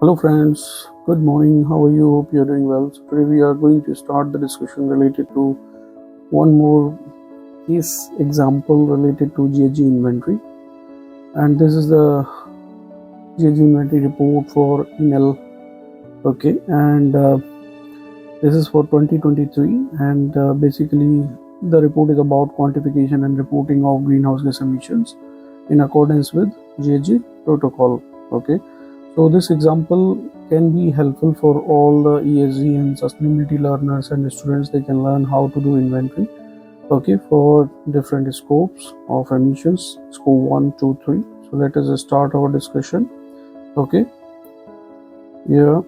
Hello friends, good morning. How are you? Hope you're doing well. So today we are going to start the discussion related to one more case example related to GHG inventory, and this is the GHG inventory report for Enel. Okay, and this is for 2023, and basically the report is about quantification and reporting of greenhouse gas emissions in accordance with GHG protocol. Okay, so this example can be helpful for all the ESG and sustainability learners and students. They can learn how to do inventory, okay, for different scopes of emissions, scope 1, 2, 3. So let us start our discussion. Okay, yeah.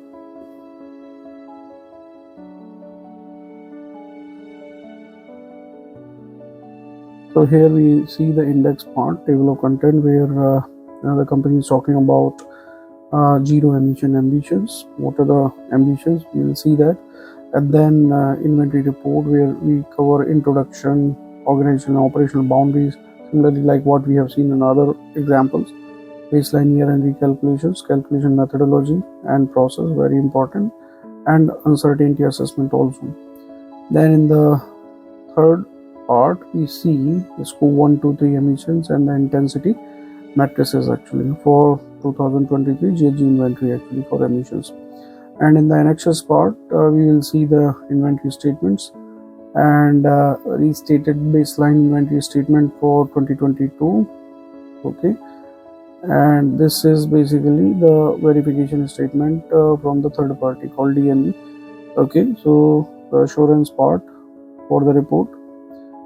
So here we see the index part, table of content, where the company is talking about zero emission ambitions. What are the ambitions? We will see that. And then inventory report, where we cover introduction, organizational and operational boundaries, similarly like what we have seen in other examples. Baseline year and recalculations, calculation methodology and process, very important, and uncertainty assessment also. Then in the third part, we see the scope 1, 2, 3 emissions and the intensity matrices actually for 2023 GHG inventory actually for emissions. And in the annexes part, we will see the inventory statements and restated baseline inventory statement for 2022. Okay, and this is basically the verification statement from the third party called DNE. Okay, so the assurance part for the report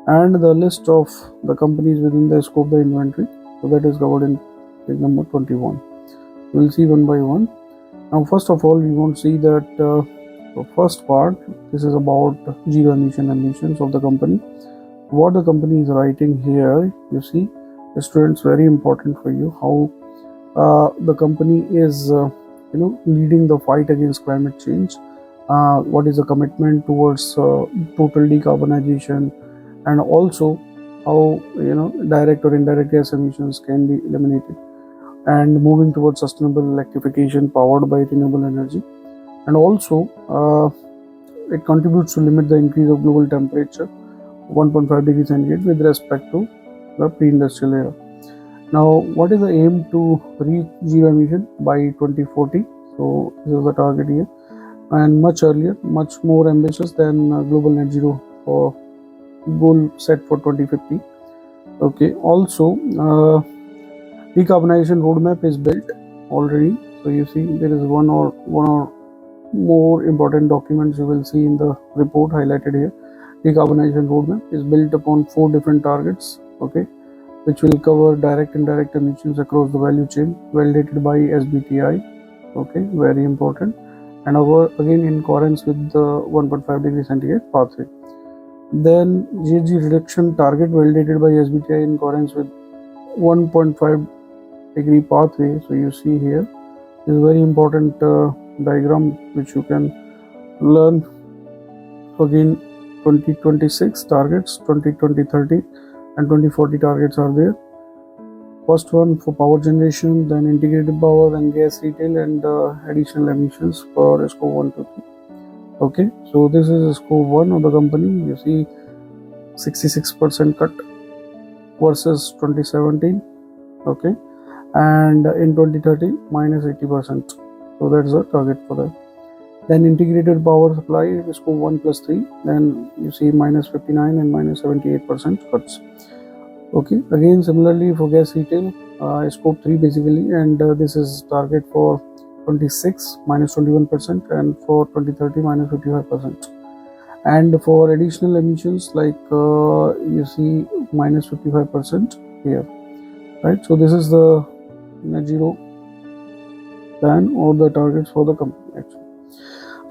and the list of the companies within the scope of the inventory. So that is covered in page number 21. We'll see one by one. Now, first of all, we want to see that the first part, this is about zero emissions of the company. What the company is writing here, you see, the students, very important for you, how the company is, leading the fight against climate change. What is the commitment towards total decarbonization, and also how direct or indirect gas emissions can be eliminated, and moving towards sustainable electrification powered by renewable energy. And also it contributes to limit the increase of global temperature 1.5 degrees centigrade with respect to the pre-industrial era. Now, what is the aim to reach zero emission by 2040? So this is the target here, and much earlier, much more ambitious than global net zero for goal set for 2050. Okay, also decarbonization roadmap is built already. So you see there is one or more important documents you will see in the report highlighted here. Decarbonization roadmap is built upon 4 different targets, okay, which will cover direct and indirect emissions across the value chain, validated by SBTi. Okay, very important, and again in accordance with the 1.5 degree centigrade pathway. Then GHG reduction target validated by SBTi in accordance with 1.5 degree pathway. So you see here is a very important diagram which you can learn. Again, 2026 targets, 2030 and 2040 targets are there. First one for power generation, then integrated power, then gas retail, and additional emissions for scope 1 to 3. Okay, so this is scope 1 of the company. You see 66% cut versus 2017. Okay, and in 2030 minus 80%. So that's the target for that. Then integrated power supply, scope 1 plus 3, then you see minus 59 and minus 78% cuts. Okay, again similarly for gas retail, scope 3 basically, and this is target for 26 minus 21%, and for 2030 minus 55%. And for additional emissions, like you see minus 55% here, right? So this is the net zero plan or the targets for the company actually.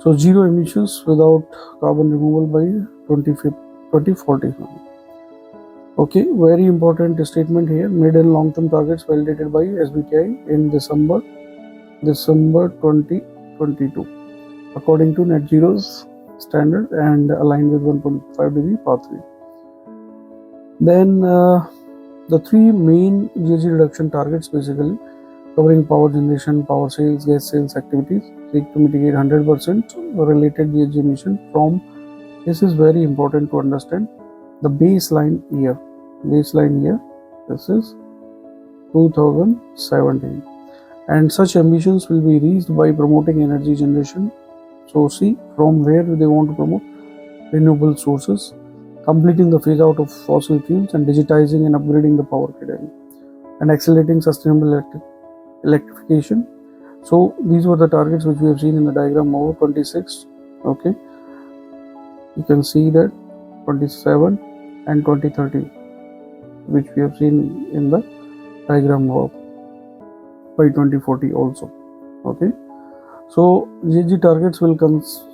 So zero emissions without carbon removal by 2040. Okay, very important statement here. Mid and long-term targets validated by SBTi in December 2022, according to net zero's standard and aligned with 1.5 degree pathway. Then the 3 main GHG reduction targets basically covering power generation, power sales, gas sales activities, seek to mitigate 100% related GHG emission from. This is very important to understand the baseline year. Baseline year, this is 2017, and such ambitions will be reached by promoting energy generation. So see from where they want to promote renewable sources, completing the phase out of fossil fuels, and digitizing and upgrading the power grid, and accelerating sustainable electrification. So these were the targets which we have seen in the diagram over 26. Okay, you can see that 27 and 2030, which we have seen in the diagram of by 2040 also. Okay, so GHG targets will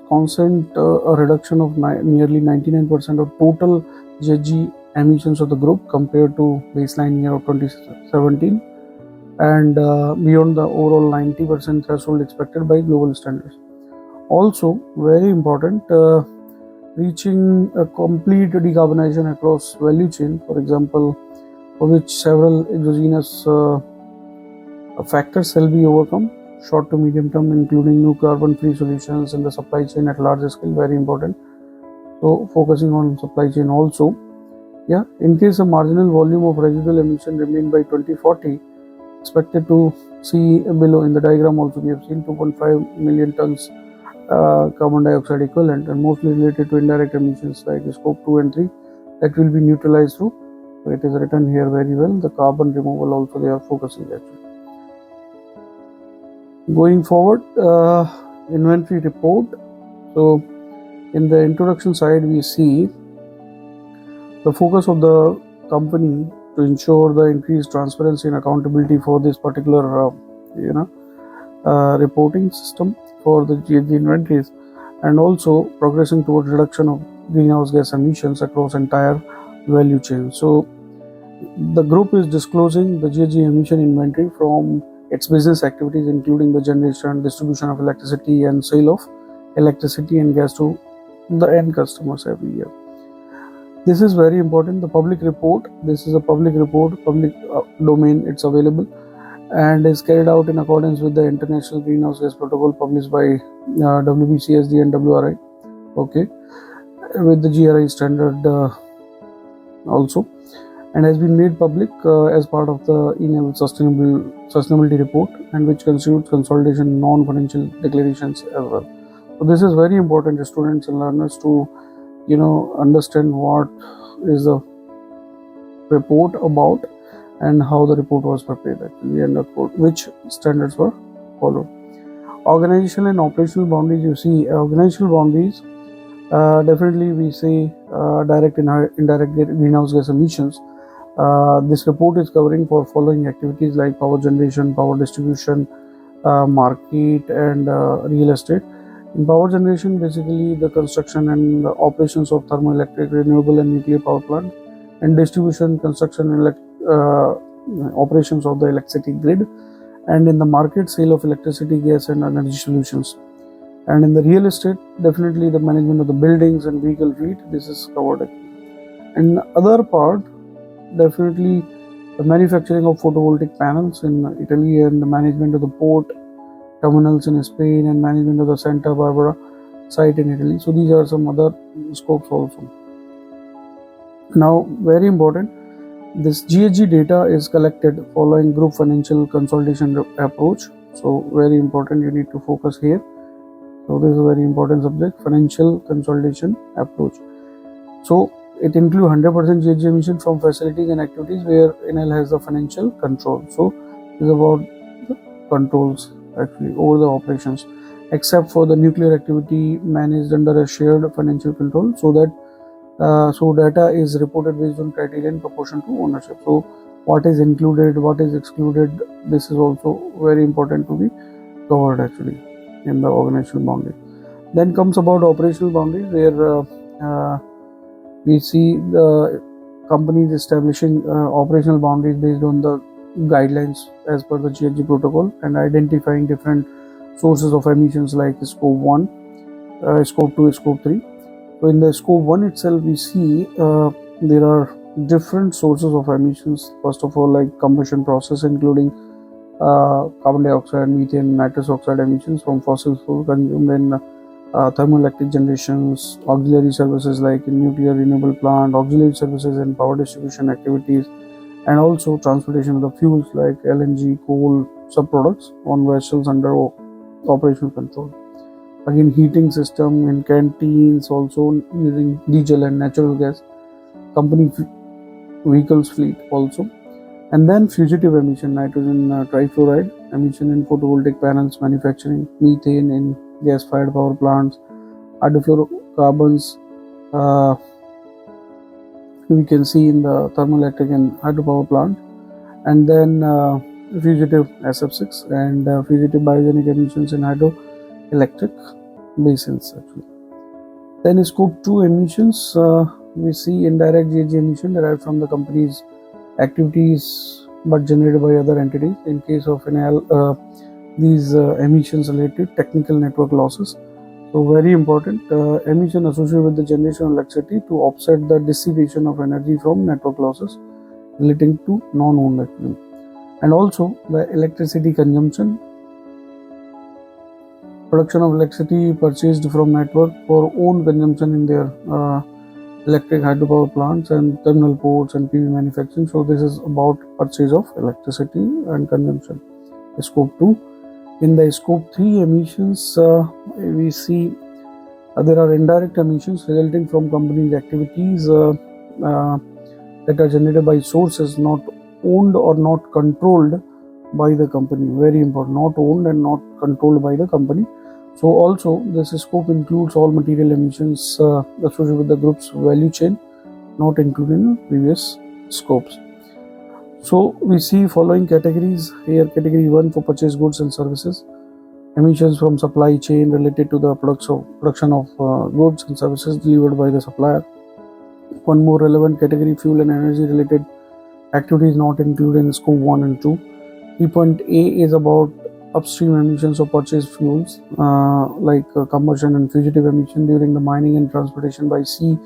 consent a reduction of nearly 99% of total GHG emissions of the group compared to baseline year of 2017, and beyond the overall 90% threshold expected by global standards. Also, very important, reaching a complete decarbonization across value chain, for example, for which several exogenous factors shall be overcome, short to medium term, including new carbon free solutions in the supply chain at larger scale, very important. So focusing on supply chain also. Yeah, in case a marginal volume of residual emission remain by 2040, expected to see below in the diagram also, we have seen 2.5 million tons carbon dioxide equivalent, and mostly related to indirect emissions like scope 2 and 3 that will be neutralized through. So it is written here very well, the carbon removal also they are focusing actually. Going forward, inventory report. So in the introduction side, we see the focus of the company to ensure the increased transparency and accountability for this particular reporting system for the GHG inventories, and also progressing towards reduction of greenhouse gas emissions across entire value chain. So the group is disclosing the GHG emission inventory from its business activities, including the generation, distribution of electricity, and sale of electricity and gas to the end customers every year. This is very important. The public report, this is a public report, public domain, it's available, and is carried out in accordance with the International Greenhouse Gas Protocol published by WBCSD and WRI, okay, with the GRI standard also, and has been made public as part of the Enel sustainability report, and which constitutes consolidation non-financial declarations as well. So this is very important, students and learners, to understand what is the report about and how the report was prepared actually, and which standards were followed. Organizational and operational boundaries. You see, organizational boundaries, definitely we say direct and indirect greenhouse gas emissions. This report is covering for following activities like power generation, power distribution, market, and real estate. In power generation, basically the construction and operations of thermoelectric, renewable, and nuclear power plant, and distribution, construction, and operations of the electricity grid, and in the market, sale of electricity, gas, and energy solutions. And in the real estate, definitely the management of the buildings and vehicle fleet, this is covered. And other part, definitely the manufacturing of photovoltaic panels in Italy, and the management of the port terminals in Spain, and management of the Santa Barbara site in Italy. So these are some other scopes also. Now, very important, this GHG data is collected following group financial consolidation approach. So very important, you need to focus here. So this is a very important subject, financial consolidation approach. So it includes 100% GHG emission from facilities and activities where Enel has the financial control. So this is about the controls actually over the operations, except for the nuclear activity managed under a shared financial control, so that data is reported based on criteria in proportion to ownership. So what is included, what is excluded, this is also very important to be covered actually in the organizational boundary. Then comes about operational boundaries, where we see the companies establishing operational boundaries based on the guidelines as per the GHG protocol, and identifying different sources of emissions like scope 1, scope 2, scope 3. So in the scope 1 itself, we see there are different sources of emissions. First of all, like combustion process, including carbon dioxide, methane, nitrous oxide emissions from fossil fuel consumed in thermoelectric generations, auxiliary services like in nuclear renewable plant, auxiliary services in power distribution activities, and also transportation of the fuels like LNG, coal, subproducts on vessels under operational control. Again, heating system in canteens, also using diesel and natural gas, company vehicles fleet also. And then fugitive emission, nitrogen trifluoride emission in photovoltaic panels manufacturing, methane in gas-fired power plants, hydrofluorocarbons we can see in the thermoelectric and hydropower plant, and then fugitive SF6 and fugitive biogenic emissions in hydroelectric basins actually. Then scope 2 emissions, we see indirect GHG emission derived from the company's activities but generated by other entities. In case of Enel, these emissions related technical network losses. So very important, emission associated with the generation of electricity to offset the dissipation of energy from network losses relating to non-owned actually. And also the electricity consumption, production of electricity purchased from network for own consumption in their electric hydropower plants and terminal ports and PV manufacturing. So this is about purchase of electricity and consumption. Scope 2. In the scope 3 emissions, we see there are indirect emissions resulting from companies' activities that are generated by sources not owned or not controlled by the company. Very important, not owned and not controlled by the company. So also this scope includes all material emissions associated with the group's value chain, not included in previous scopes. So we see following categories here. Category 1 for purchased goods and services, emissions from supply chain related to the production of goods and services delivered by the supplier. One more relevant category, fuel and energy related activities not included in scope 1 and 2. 3.A is about upstream emissions of purchased fuels like combustion and fugitive emission during the mining and transportation by sea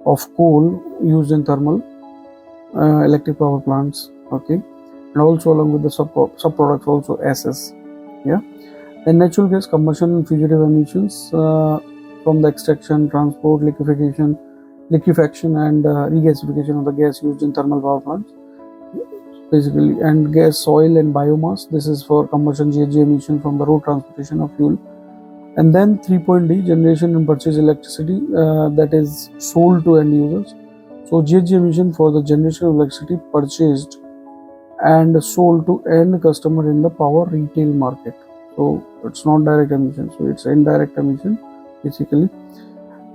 of coal used in thermal electric power plants. Okay, and also along with the subproducts also SS. Yeah. Then natural gas combustion and fugitive emissions from the extraction, transport, liquefaction and regasification of the gas used in thermal power plants basically, and gas, soil and biomass. This is for combustion GHG emission from the road transportation of fuel. And then 3.D, generation and purchase electricity that is sold to end users. So GHG emission for the generation of electricity purchased and sold to end customer in the power retail market. So it's not direct emission, so it's indirect emission basically.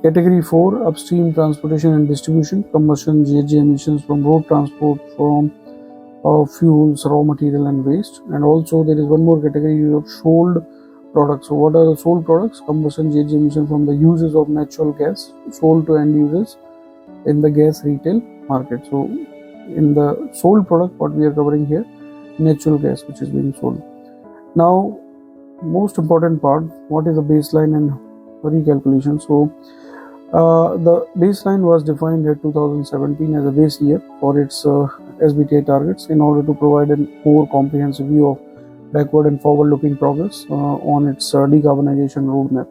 Category 4, upstream transportation and distribution, combustion GHG emissions from road transport from fuels, raw material and waste. And also there is one more category of sold products. So what are the sold products? Combustion GHG emission from the uses of natural gas sold to end users in the gas retail market. So in the sold product, what we are covering here, natural gas which is being sold. Now most important part, what is the baseline and recalculation? So the baseline was defined at 2017 as a base year for its SBTi targets in order to provide a more comprehensive view of backward and forward looking progress on its decarbonization roadmap.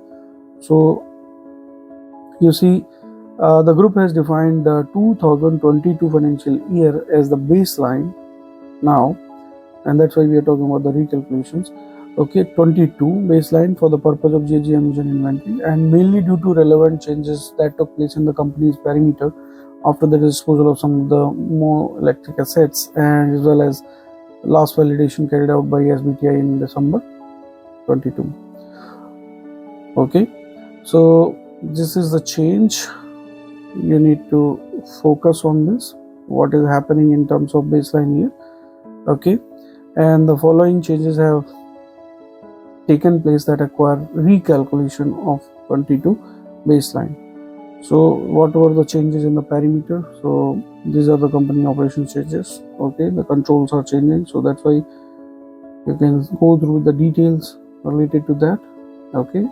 So you see the group has defined the 2022 financial year as the baseline now, and that's why we are talking about the recalculations. Okay, 22 baseline for the purpose of GHG emission inventory, and mainly due to relevant changes that took place in the company's perimeter after the disposal of some of the more electric assets, and as well as last validation carried out by SBTi in December 22. Okay, so this is the change. You need to focus on this, what is happening in terms of baseline year. Okay, and the following changes have taken place that acquire recalculation of 22 baseline. So what were the changes in the perimeter? So these are the company operations changes. Okay, the controls are changing, so that's why you can go through the details related to that. Okay,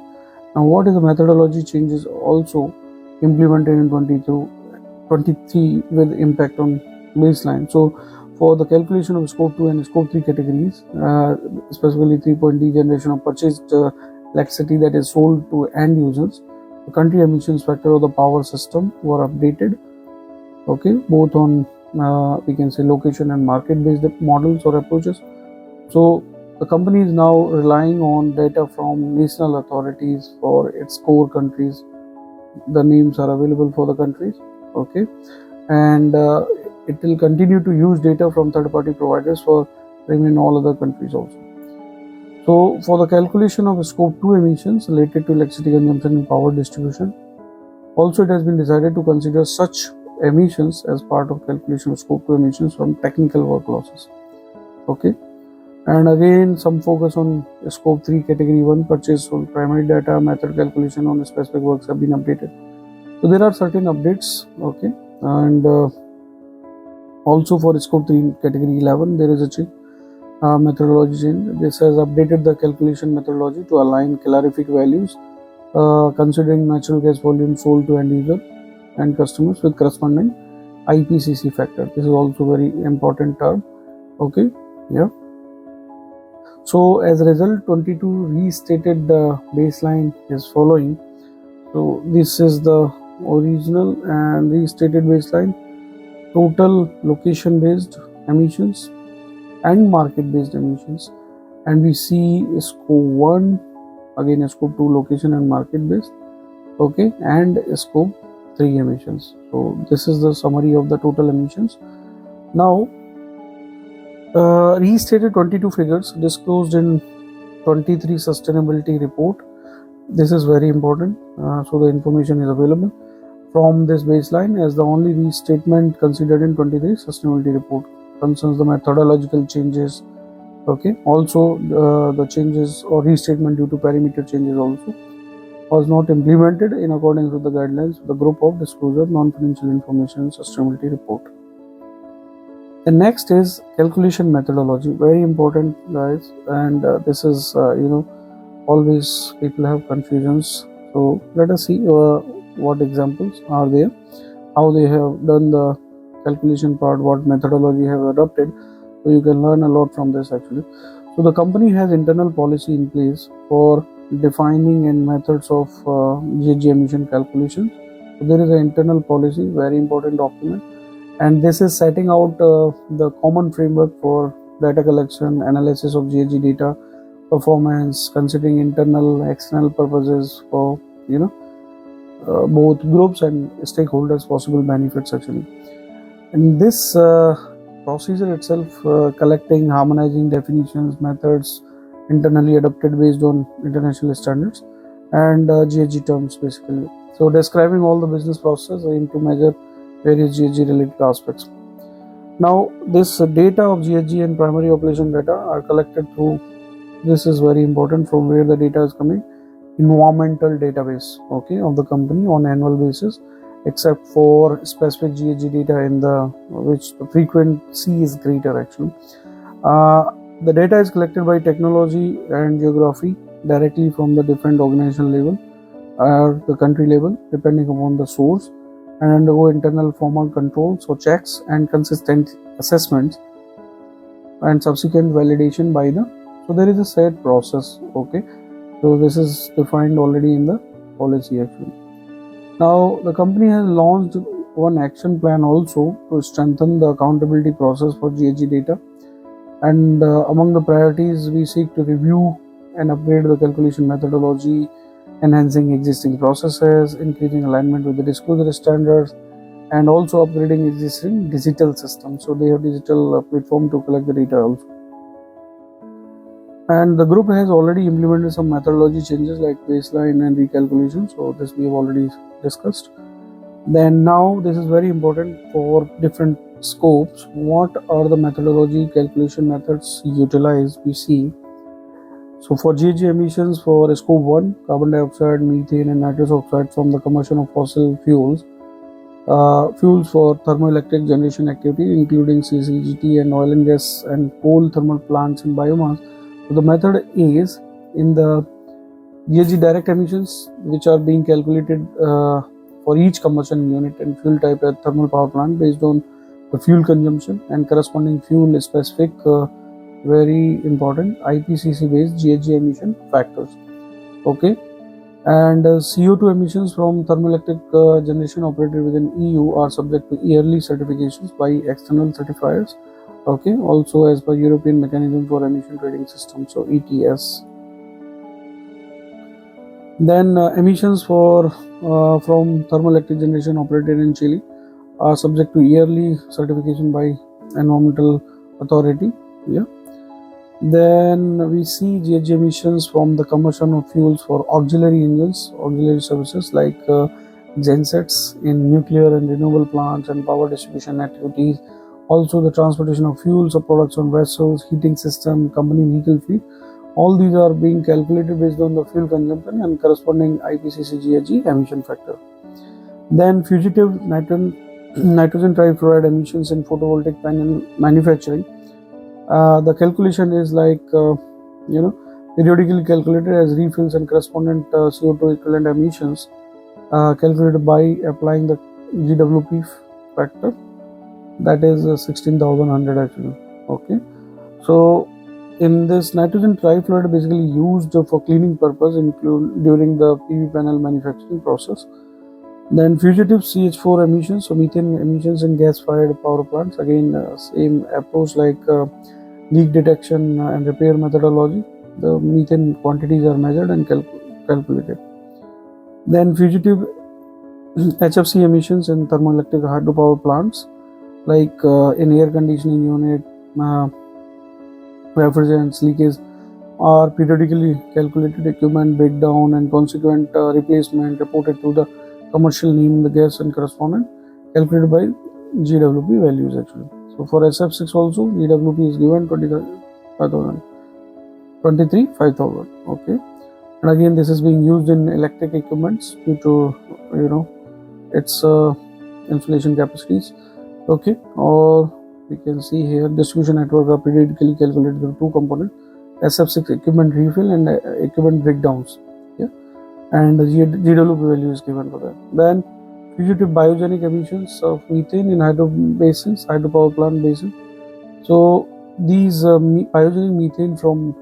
now what is the methodology changes also implemented in 23 with impact on baseline? So for the calculation of scope 2 and scope 3 categories, specifically 3.D generation of purchased electricity that is sold to end users, the country emissions factor of the power system were updated, okay, both on we can say location and market based models or approaches. So the company is now relying on data from national authorities for its core countries. The names are available for the countries, okay, and it will continue to use data from third-party providers for in all other countries also. So for the calculation of scope 2 emissions related to electricity consumption and power distribution, also it has been decided to consider such emissions as part of calculation of scope 2 emissions from technical work losses, okay. And again, some focus on scope 3 category 1 purchase on primary data method calculation on specific works have been updated. So there are certain updates, okay, and also for scope 3 category 11 there is a change, methodology change. This has updated the calculation methodology to align calorific values considering natural gas volume sold to end user and customers with corresponding IPCC factor. This is also very important term, okay, yeah. So as a result, 22 restated baseline is following. So this is the original and restated baseline, total location based emissions and market based emissions, and we see scope 1, again scope 2 location and market based, okay, and scope 3 emissions. So this is the summary of the total emissions. Now restated 22 figures disclosed in 23 sustainability report. This is very important, so the information is available from this baseline as the only restatement considered in 23 sustainability report concerns the methodological changes, okay. Also the changes or restatement due to perimeter changes also was not implemented in accordance with the guidelines of the group of disclosure non-financial information sustainability report. The next is calculation methodology, very important guys, and this is always people have confusions. So let us see what examples are there, how they have done the calculation part, what methodology have adopted. So you can learn a lot from this actually. So the company has internal policy in place for defining and methods of GHG emission calculations. So there is an internal policy, very important document, and this is setting out the common framework for data collection, analysis of GHG data, performance, considering internal, external purposes for both groups and stakeholders possible benefits actually. And this procedure itself collecting, harmonizing definitions, methods internally adopted based on international standards and GHG terms basically. So describing all the business processes aim to measure various GHG related aspects. Now this data of GHG and primary operation data are collected through, this is very important, from where the data is coming, environmental database, okay, of the company on annual basis, except for specific GHG data in the which the frequency is greater actually. The data is collected by technology and geography directly from the different organizational level or the country level depending upon the source, and undergo internal formal controls or checks and consistent assessments and subsequent validation by the, so there is a set process, okay. So this is defined already in the policy actually. Now the company has launched one action plan also to strengthen the accountability process for GHG data, and among the priorities we seek to review and upgrade the calculation methodology, enhancing existing processes, increasing alignment with the disclosure standards, and also upgrading existing digital systems. So they have digital platform to collect the data also. And the group has already implemented some methodology changes like baseline and recalculation. So this we have already discussed. Then now this is very important for different scopes. What are the methodology calculation methods utilized? We see. So for GHG emissions for scope 1, carbon dioxide, methane and nitrous oxide from the combustion of fossil fuels, fuels for thermoelectric generation activity including CCGT and oil and gas and coal thermal plants and biomass. So the method is in the GHG direct emissions which are being calculated for each combustion unit and fuel type at thermal power plant based on the fuel consumption and corresponding fuel specific, very important, IPCC based GHG emission factors. Okay, and CO2 emissions from thermoelectric generation operated within EU are subject to yearly certifications by external certifiers. Okay, also as per European Mechanism for Emission Trading System, so ETS. Then emissions from thermoelectric generation operated in Chile are subject to yearly certification by environmental authority. Yeah. Then we see GHG emissions from the combustion of fuels for auxiliary engines, auxiliary services like gensets in nuclear and renewable plants and power distribution activities. Also the transportation of fuels or products on vessels, heating system, company vehicle fleet. All these are being calculated based on the fuel consumption and corresponding IPCC GHG emission factor. Then fugitive nitrogen trifluoride emissions in photovoltaic panel manufacturing. The calculation is like periodically calculated as refills and correspondent CO2 equivalent emissions calculated by applying the GWP factor, that is 16,100 actually. Okay, so in this nitrogen trifluoride basically used for cleaning purpose during the PV panel manufacturing process. Then fugitive CH4 emissions, so methane emissions in gas-fired power plants. Again, same approach like leak detection and repair methodology. The methane quantities are measured and calculated. Then fugitive HFC emissions in thermoelectric hydropower plants, like in air conditioning unit, refrigerants leakage, are periodically calculated. Equipment breakdown and consequent replacement reported to the commercial name, the gas and correspondent, calculated by GWP values actually. So for SF6 also GWP is given 23,500. Okay, and again this is being used in electric equipments due to its insulation capacities. Okay, or we can see here distribution network are periodically calculated with two components: SF6 equipment refill and equipment breakdowns. Yeah, and the GWP value is given for that. Then fugitive biogenic emissions of methane in hydropower plant basin. So these biogenic methane from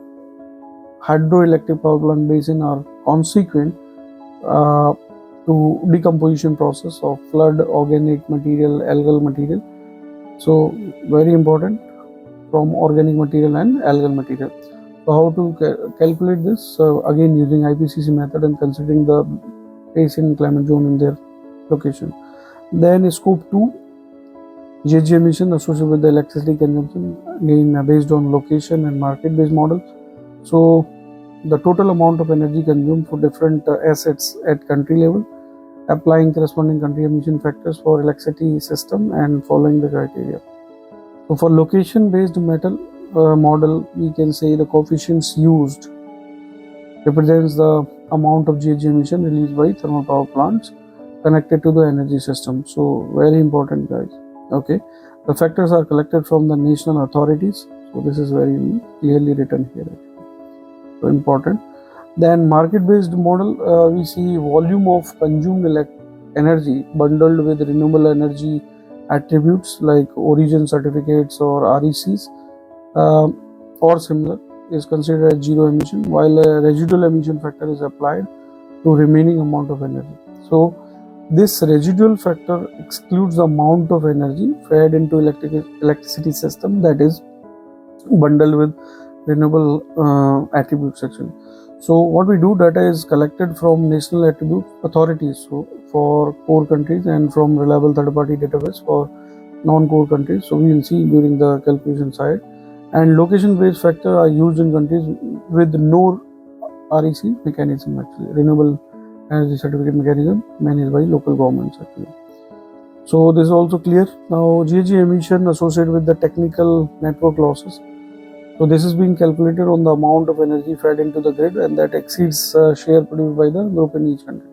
hydroelectric power plant basin are consequent to decomposition process of flood organic material, algal material. So very important, from organic material and algal material. So how to calculate this? Again using IPCC method and considering the basin climate zone in their location. Then scope 2 GHG emission associated with the electricity consumption, again based on location and market based model. So the total amount of energy consumed for different assets at country level, applying corresponding country emission factors for electricity system and following the criteria. So for location based model, we can say the coefficients used represents the amount of GHG emission released by thermal power plants connected to the energy system. So very important guys. Okay, the factors are collected from the national authorities. So this is very clearly written here. So important. Then market based model, we see volume of consumed energy bundled with renewable energy attributes like origin certificates or RECs or similar is considered as zero emission, while a residual emission factor is applied to remaining amount of energy. So this residual factor excludes the amount of energy fed into electricity system that is bundled with renewable attributes actually. So what we do, data is collected from national attribute authorities, so for core countries, and from reliable third party database for non-core countries. So we will see during the calculation side. And location based factors are used in countries with no REC mechanism actually, renewable energy certificate mechanism managed by local governments actually. So this is also clear. Now GHG emission associated with the technical network losses. So this is being calculated on the amount of energy fed into the grid, and that exceeds share produced by the group in each country.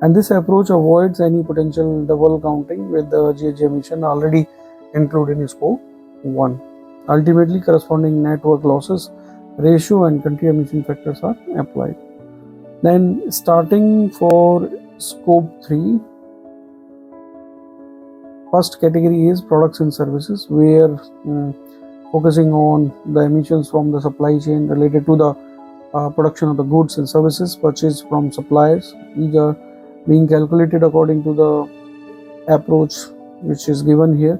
And this approach avoids any potential double counting with the GHG emission already included in scope 1. Ultimately, corresponding network losses ratio and country emission factors are applied. Then starting for scope 3, First category is products and services, where focusing on the emissions from the supply chain related to the production of the goods and services purchased from suppliers. These are being calculated according to the approach which is given here,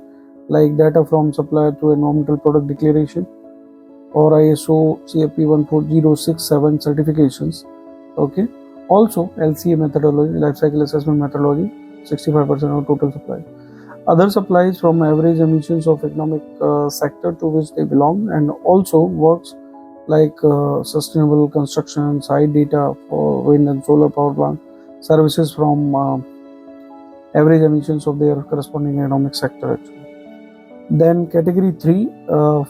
like data from supplier to environmental product declaration or ISO CFP 14067 certifications. Okay. Also LCA methodology, life cycle assessment methodology, 65% of total supply. Other supplies from average emissions of economic sector to which they belong, and also works like sustainable construction, site data for wind and solar power plant, services from average emissions of their corresponding economic sector actually. Then category 3,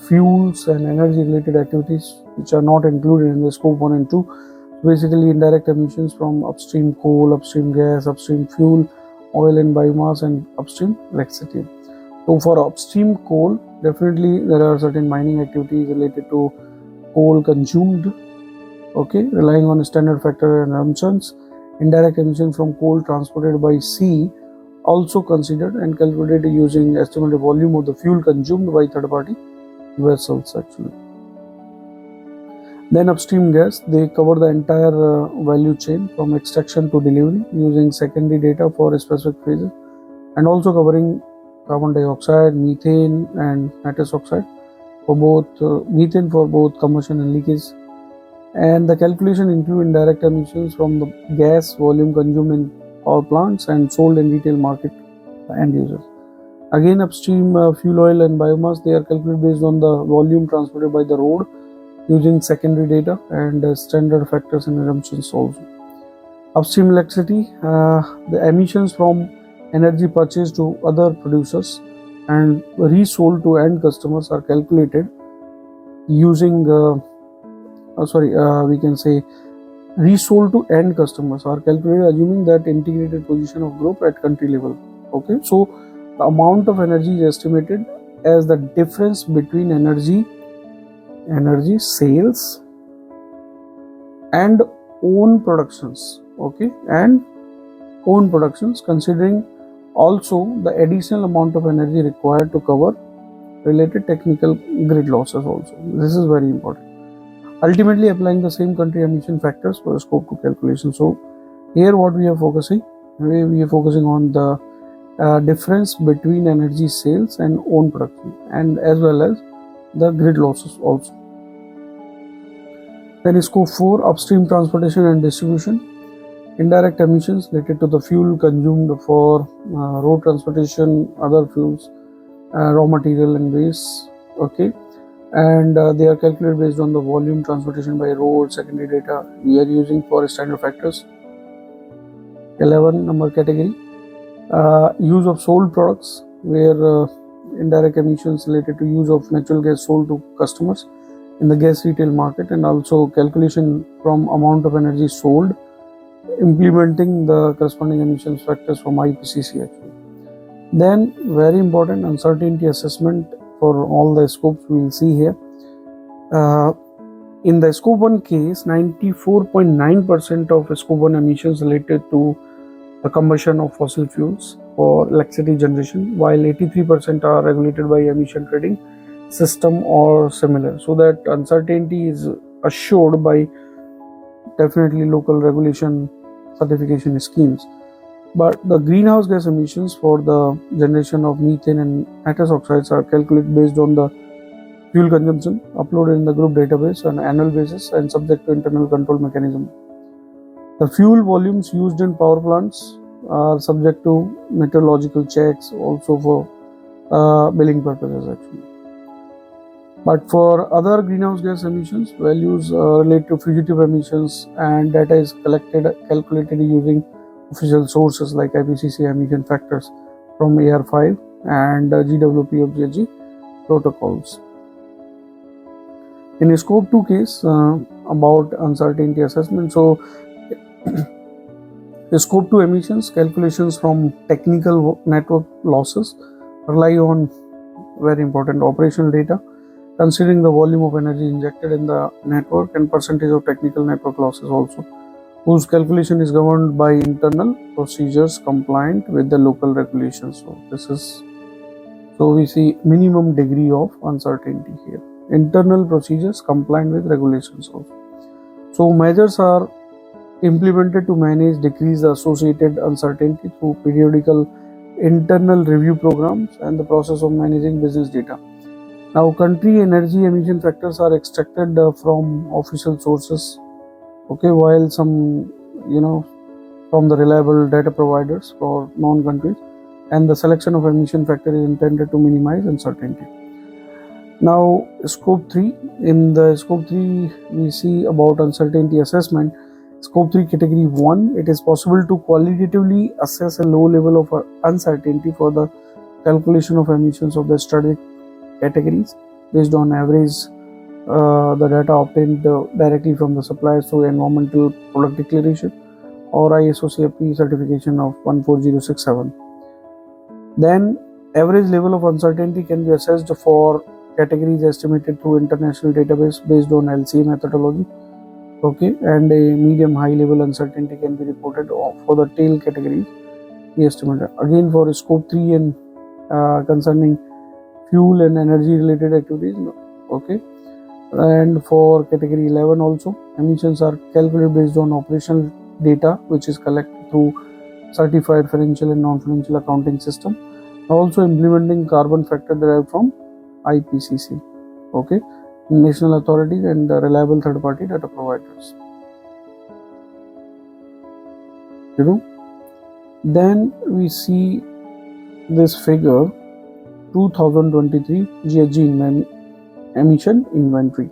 fuels and energy related activities which are not included in the scope 1 and 2. Basically indirect emissions from upstream coal, upstream gas, upstream fuel, oil and biomass, and upstream electricity. So for upstream coal, definitely there are certain mining activities related to coal consumed, okay, relying on standard factor and assumptions. Indirect emissions from coal transported by sea also considered and calculated using estimated volume of the fuel consumed by third party vessels actually. Then upstream gas, they cover the entire value chain from extraction to delivery using secondary data for specific phases, and also covering carbon dioxide, methane and nitrous oxide for both methane for both combustion and leakage. And the calculation include indirect emissions from the gas volume consumed in power plants and sold in retail market end users. Again, upstream fuel oil and biomass, they are calculated based on the volume transported by the road using secondary data and standard factors and assumptions also. Upstream electricity, the emissions from energy purchased to other producers and resold to end customers are calculated using we can say resold to end customers are calculated assuming that integrated position of group at country level. Okay, so the amount of energy is estimated as the difference between energy sales and own productions. Okay, and own productions, considering also the additional amount of energy required to cover related technical grid losses also. This is very important. Ultimately applying the same country emission factors for scope 2 calculation. So here what we are focusing on the difference between energy sales and own production, and as well as the grid losses also. Then scope 4, upstream transportation and distribution, indirect emissions related to the fuel consumed for road transportation, other fuels, raw material and waste. Okay, and they are calculated based on the volume transportation by road, secondary data we are using for standard factors. 11 number category, use of sold products, where indirect emissions related to use of natural gas sold to customers in the gas retail market, and also calculation from amount of energy sold, implementing the corresponding emissions factors from IPCC actually. Then very important, uncertainty assessment for all the scopes we will see here. In the scope 1 case, 94.9% of scope 1 emissions related to the combustion of fossil fuels for electricity generation, while 83% are regulated by emission trading system or similar. So that uncertainty is assured by definitely local regulation certification schemes. But the greenhouse gas emissions for the generation of methane and nitrous oxides are calculated based on the fuel consumption uploaded in the group database on an annual basis and subject to internal control mechanism. The fuel volumes used in power plants are subject to meteorological checks also for billing purposes actually. But for other greenhouse gas emissions, values relate to fugitive emissions, and data is calculated using official sources like IPCC emission factors from AR5 and GWP of GHG protocols. In a scope 2 case, about uncertainty assessment, so the scope 2 emissions calculations from technical network losses rely on very important operational data, considering the volume of energy injected in the network and percentage of technical network losses also, whose calculation is governed by internal procedures compliant with the local regulations. So this is So we see minimum degree of uncertainty here. Internal procedures compliant with regulations also. So measures are implemented to manage decrease the associated uncertainty through periodical internal review programs and the process of managing business data. Now, country energy emission factors are extracted from official sources, okay, while some, from the reliable data providers for non-countries, and the selection of emission factor is intended to minimize uncertainty. Now, scope 3. In the scope 3, we see about uncertainty assessment. Scope 3 category 1, it is possible to qualitatively assess a low level of uncertainty for the calculation of emissions of the strategic categories based on average the data obtained directly from the suppliers through environmental product declaration or ISO CFP certification of 14067. Then average level of uncertainty can be assessed for categories estimated through international database based on LCA methodology, okay, and a medium high level uncertainty can be reported for the tail categories we estimated. Again, for scope 3 and concerning fuel and energy related activities, okay, and for category 11 also, emissions are calculated based on operational data which is collected through certified financial and non-financial accounting system, also implementing carbon factor derived from IPCC, okay, national authorities and reliable third-party data providers. Then we see this figure 2023 GHG emission inventory.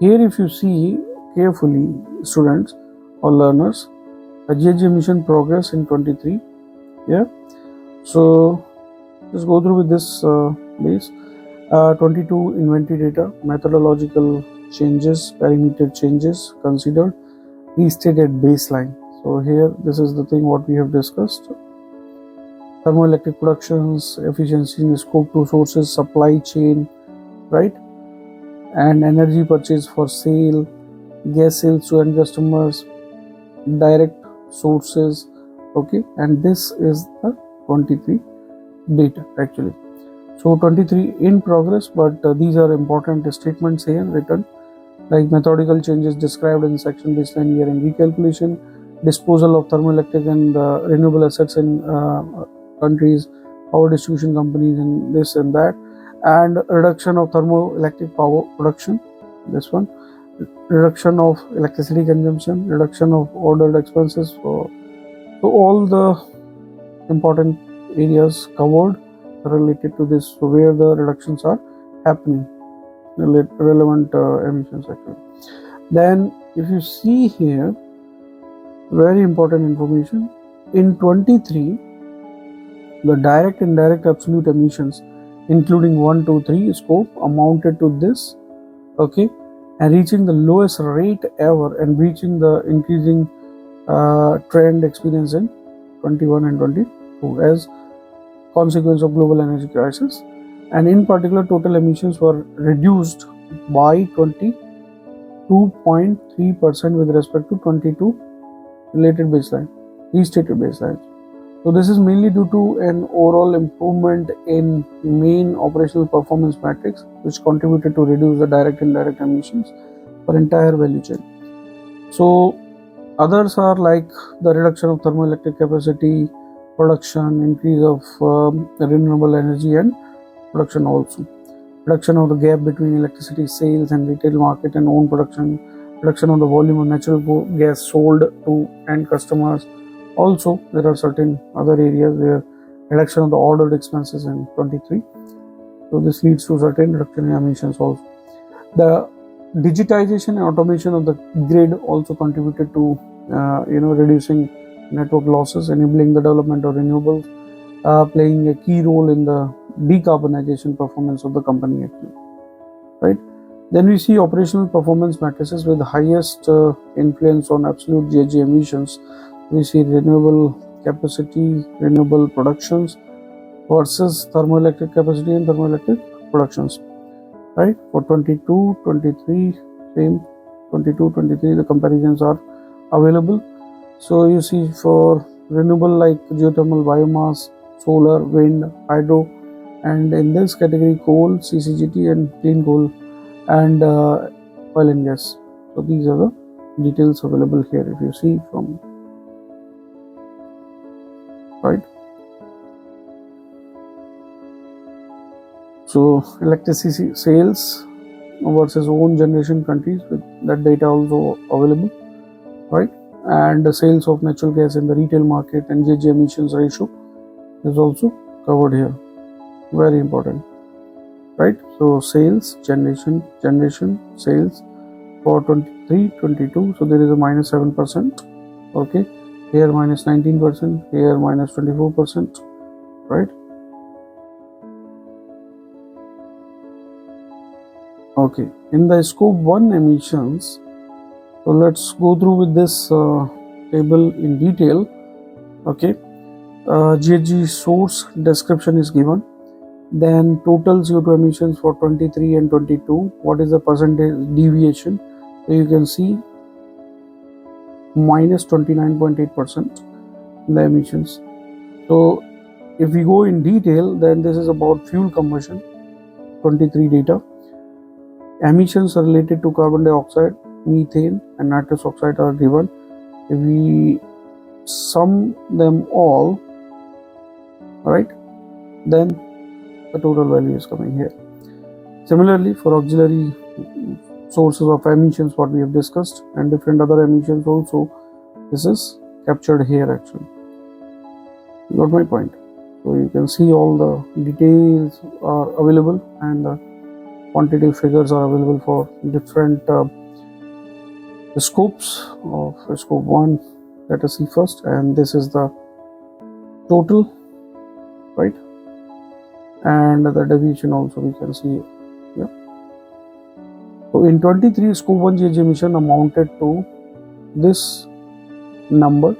Here, if you see carefully, students or learners, a GHG emission progress in 23. Yeah. So just go through with this base. 22 inventory data, methodological changes, parameter changes considered, restated baseline. So here, this is the thing what we have discussed. Thermoelectric productions, efficiency in scope 2 sources, supply chain, right? And energy purchase for sale, gas sales to end customers, direct sources, okay, and this is the 23 data actually. So 23 in progress, but these are important statements here written, like methodical changes described in section baseline year and recalculation, disposal of thermoelectric and renewable assets in countries, power distribution companies, and this and that, and reduction of thermoelectric power production, this one, reduction of electricity consumption, reduction of ordered expenses. So all the important areas covered related to this, so where the reductions are happening, relevant emissions actually. Then if you see here, very important information, in 23 the direct and indirect absolute emissions including 1, 2, 3 scope amounted to this, okay, and reaching the lowest rate ever and reaching the increasing trend experienced in 21 and 22 as consequence of global energy crisis, and in particular total emissions were reduced by 22.3% with respect to 22 related baseline, restated baseline. So this is mainly due to an overall improvement in main operational performance metrics, which contributed to reduce the direct and indirect emissions for entire value chain. So others are like the reduction of thermoelectric capacity, production, increase of renewable energy and production also, reduction of the gap between electricity sales and retail market and own production, reduction of the volume of natural gas sold to end customers. Also, there are certain other areas where reduction of the ordered expenses in 23. So this leads to certain reduction in emissions also. The digitization and automation of the grid also contributed to reducing network losses, enabling the development of renewables, playing a key role in the decarbonization performance of the company actually, right? Then we see operational performance matrices with the highest influence on absolute GHG emissions. We see renewable capacity, renewable productions versus thermoelectric capacity and thermoelectric productions, right? For 22, 23, same 22, 23, the comparisons are available. So you see for renewable like geothermal, biomass, solar, wind, hydro, and in this category coal, CCGT, and clean coal, and oil and gas. So these are the details available here if you see from, right. So electricity sales versus own generation countries, with that data also available, right. And the sales of natural gas in the retail market and GHG emissions ratio is also covered here, very important, right. So sales, generation, sales for 23-22, so there is a minus 7%, okay, here minus 19%, here minus 24%, right. Okay, in the scope 1 emissions, so let's go through with this table in detail. Okay, GHG source description is given, then total CO2 emissions for 23 and 22, what is the percentage deviation, so you can see minus 29.8% in the emissions. So if we go in detail, then this is about fuel combustion, 23 data. Emissions are related to carbon dioxide, methane, and nitrous oxide are given. If we sum them all, right, then the total value is coming here. Similarly, for auxiliary sources of emissions, what we have discussed, and different other emissions also, this is captured here actually. You got my point? So you can see all the details are available, and the quantitative figures are available for different scopes of scope 1. Let us see first, and this is the total, right, and the deviation also we can see. Yeah. So in 23, scope 1 GHG emission amounted to this number,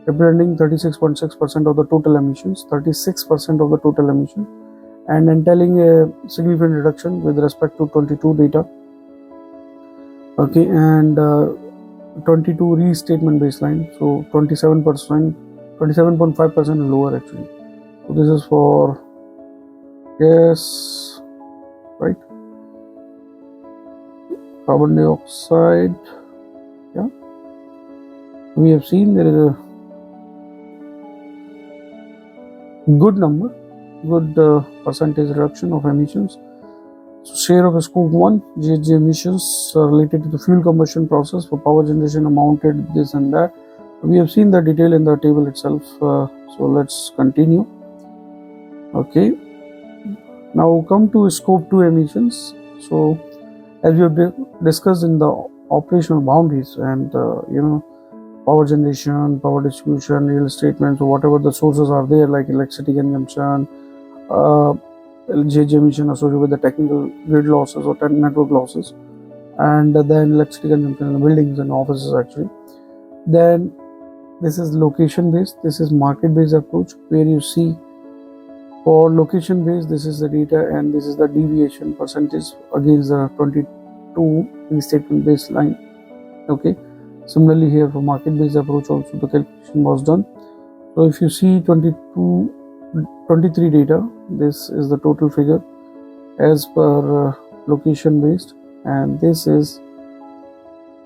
representing 36.6% of the total emissions, 36% of the total emissions, and entailing a significant reduction with respect to 22 data. Okay, and 22 restatement baseline, so 27%, 27.5% lower actually. So this is for gas, right, carbon dioxide. Yeah, we have seen there is a good number, good percentage reduction of emissions. So share of scope 1 GHG emissions related to the fuel combustion process for power generation amounted this and that. We have seen the detail in the table itself, so let's continue. Okay, now come to scope 2 emissions. So as we have discussed in the operational boundaries, and power generation, power distribution, real estate maintenance, so whatever the sources are there, like electricity consumption, GHG emission associated with the technical grid losses or network losses, and then electricity consumption in the buildings and offices actually. Then this is location based, this is market based approach, where you see for location based, this is the data and this is the deviation percentage against the 22 restatement baseline. Okay, similarly here for market based approach also the calculation was done. So if you see 23 data, this is the total figure as per location based, and this is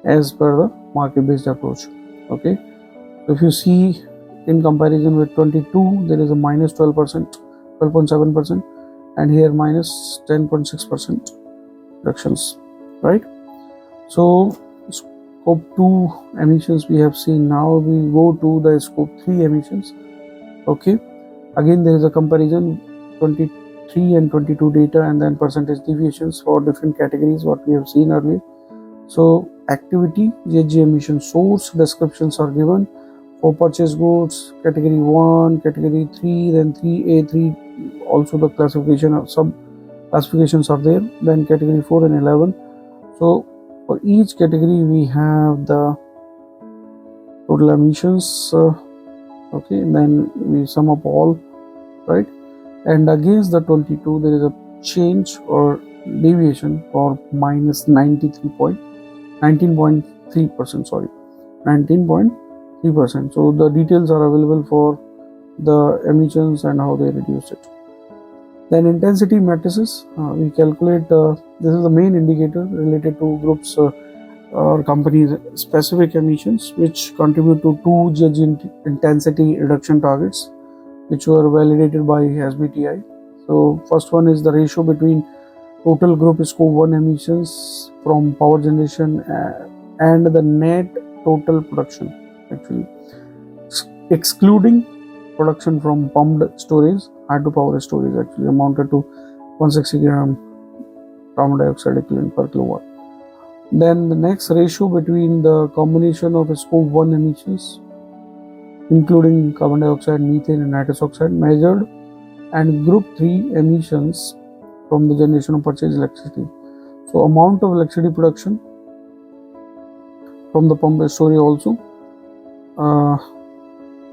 as per the market based approach. Okay, so if you see in comparison with 22, there is a minus 12%, 12.7%, and here minus 10.6% reductions, right. So scope 2 emissions we have seen. Now we go to the scope 3 emissions. Okay, again there is a comparison 23 and 22 data, and then percentage deviations for different categories what we have seen earlier. So activity GHG emission source descriptions are given for purchase goods category 1, category 3, then 3A, 3, also the classification of sub classifications are there, then category 4 and 11. So for each category we have the total emissions, okay, and then we sum up all, right, and against the 22 there is a change or deviation for minus 19.3%, sorry, 19.3%. so the details are available for the emissions and how they reduced it. Then intensity matrices, we calculate, this is the main indicator related to groups or companies specific emissions which contribute to two GHG intensity reduction targets which were validated by SBTi. So first one is the ratio between total group scope 1 emissions from power generation and the net total production, actually excluding production from pumped storage. Hydropower storage actually amounted to 160 gram carbon dioxide equivalent per kilowatt. Then the next ratio between the combination of scope 1 emissions including carbon dioxide, methane and nitrous oxide measured, and group 3 emissions from the generation of purchased electricity. So amount of electricity production from the pumped storage also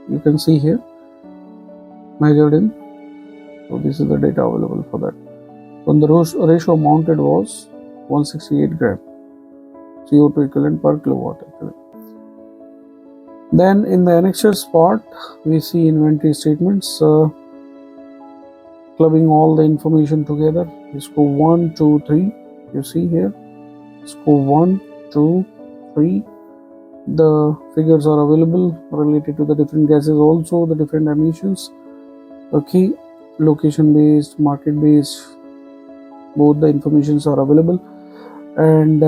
you can see here measured in. So this is the data available for that. So the ratio mounted was 168 gram CO2 equivalent per kilowatt actually. Then in the annexes part, we see inventory statements clubbing all the information together. Scope 1, 2, 3. You see here, scope 1, 2, 3. The figures are available related to the different gases, also the different emissions. Okay, location based, market based, both the informations are available. And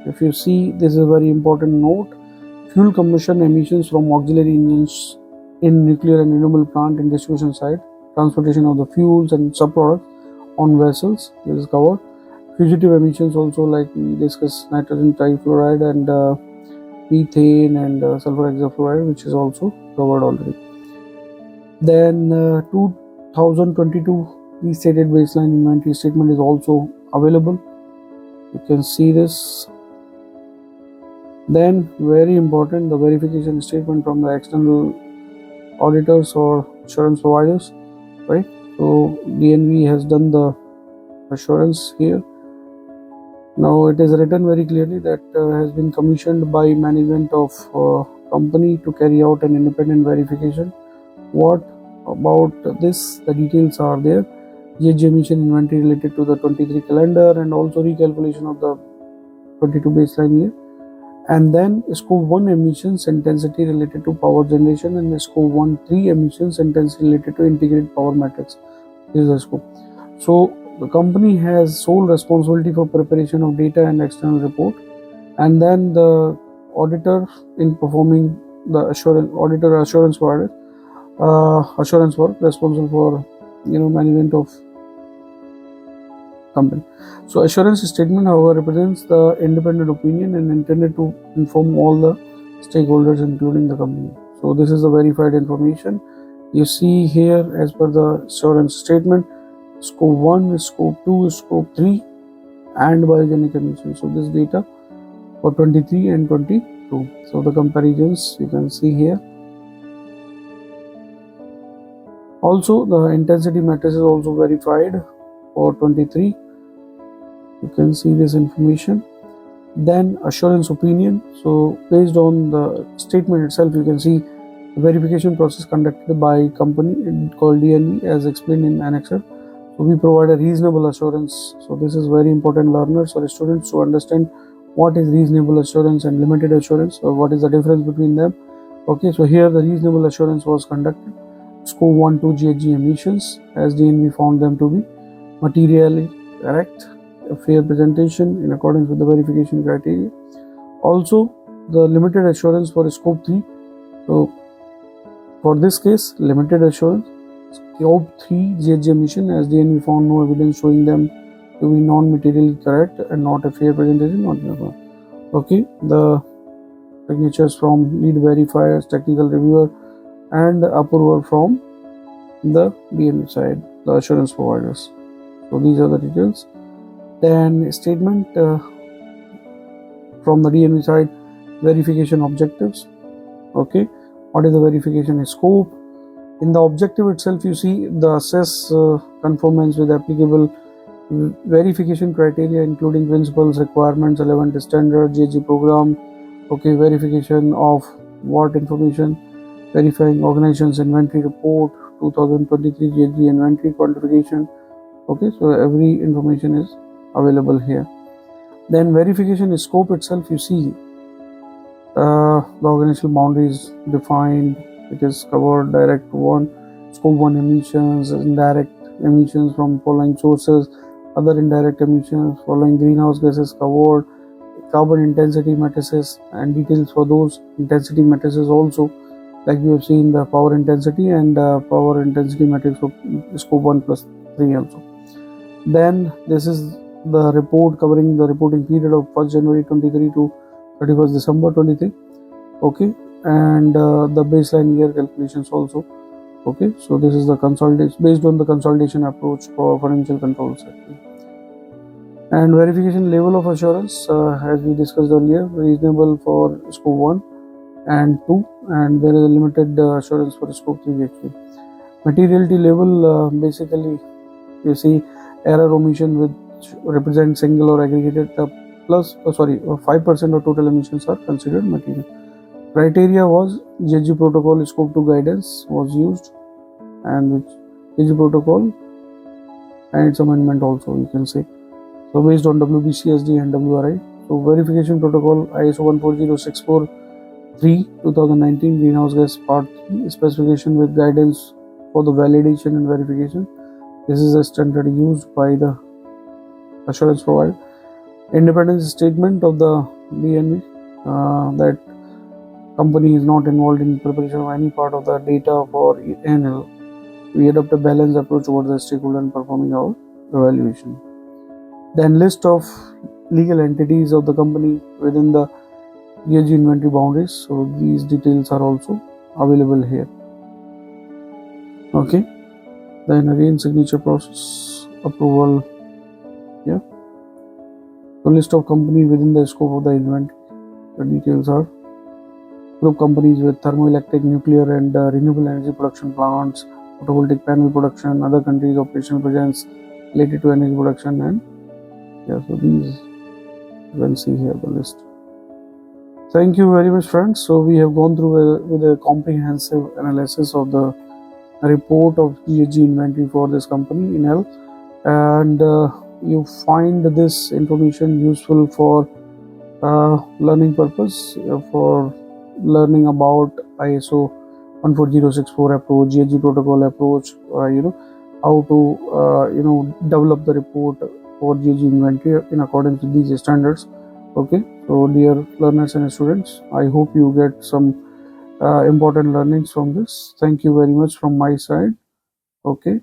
if you see, this is a very important note. Fuel combustion emissions from auxiliary engines in nuclear and renewable plant and distribution site, transportation of the fuels and subproducts on vessels, this is covered. Fugitive emissions also, like we discussed, nitrogen trifluoride and methane and sulfur hexafluoride, which is also covered already. Then 2022 restated baseline inventory statement is also available. You can see this. Then very important, the verification statement from the external auditors or assurance providers, right? So DNV has done the assurance here. Now it is written very clearly that has been commissioned by management of company to carry out an independent verification. What about this? The details are there. GHG emission inventory related to the 23 calendar and also recalculation of the 22 baseline year. And then scope 1 emissions intensity related to power generation and scope 1, 3 emissions intensity related to integrated power matrix. This is the scope. So the company has sole responsibility for preparation of data and external report, and then the auditor in performing the assurance provider assurance work responsible for management of company. So assurance statement, however, represents the independent opinion and intended to inform all the stakeholders including the company. So this is the verified information. You see here, as per the assurance statement, scope 1, scope 2, scope 3 and biogenic emissions. So this data for 23 and 22. So the comparisons you can see here. Also the intensity matrix is also verified for 23. You can see this information. Then assurance opinion. So based on the statement itself, you can see the verification process conducted by company called DNV as explained in annexer. So we provide a reasonable assurance. So this is very important, learners or students, to understand what is reasonable assurance and limited assurance, or what is the difference between them. Okay, so here the reasonable assurance was conducted. Scope 1, 2 GHG emissions, as DNV found them to be materially correct, a fair presentation in accordance with the verification criteria. Also the limited assurance for scope 3. So for this case, limited assurance, scope 3 GHG emission, as DNV found no evidence showing them to be non-materially correct and not a fair presentation, not enough. Okay, the signatures from lead verifiers, technical reviewer and approval from the DNV side, the assurance providers. So these are the details. Then statement from the DNV side, verification objectives. Okay, what is the verification scope? In the objective itself, you see the assess conformance with applicable verification criteria, including principles, requirements, relevant standard, GHG program. Okay, verification of what information? Verifying organization's inventory report, 2023 GHG inventory quantification, Okay, so every information is available here. Then verification scope itself, you see the organizational boundaries defined. It is covered: direct one, scope 1 emissions, indirect emissions from following sources, other indirect emissions following greenhouse gases covered, carbon intensity matrices and details for those intensity matrices also, like we have seen the power intensity and power intensity matrix of scope 1 plus 3 also. Then this is the report covering the reporting period of 1st January 23 to 31st December 23. Okay, and the baseline year calculations also. Okay, so this is the consolidation based on the consolidation approach for financial controls. And verification level of assurance, as we discussed earlier, reasonable for scope 1 and 2, and there is a limited assurance for scope 3 actually. Materiality level, basically you see error omission which represent single or aggregated plus 5% of total emissions are considered material. Criteria was GHG protocol scope 2 guidance was used, and which GHG protocol and its amendment also you can say. So based on WBCSD and WRI. So verification protocol ISO 140643 2019 greenhouse gas part 3 specification with guidance for the validation and verification. This is a standard used by the assurance provider. Independence statement of the DNV that company is not involved in preparation of any part of the data for Enel. We adopt a balanced approach towards the stakeholder and performing our evaluation. Then list of legal entities of the company within the GHG inventory boundaries. So these details are also available here. Okay. Then again signature process approval. Yeah. So list of companies within the scope of the inventory. The details are group companies with thermoelectric, nuclear and renewable energy production plants, photovoltaic panel production, other countries operational presence related to energy production, and so these you can see here the list. Thank you very much, friends. So we have gone through with a comprehensive analysis of the report of GHG inventory for this company Enel, and you find this information useful for learning purpose, for learning about ISO 14064 approach, GHG protocol approach, how to develop the report for GHG inventory in accordance with these standards. Okay, so dear learners and students, I hope you get some important learnings from this. Thank you very much from my side. Okay.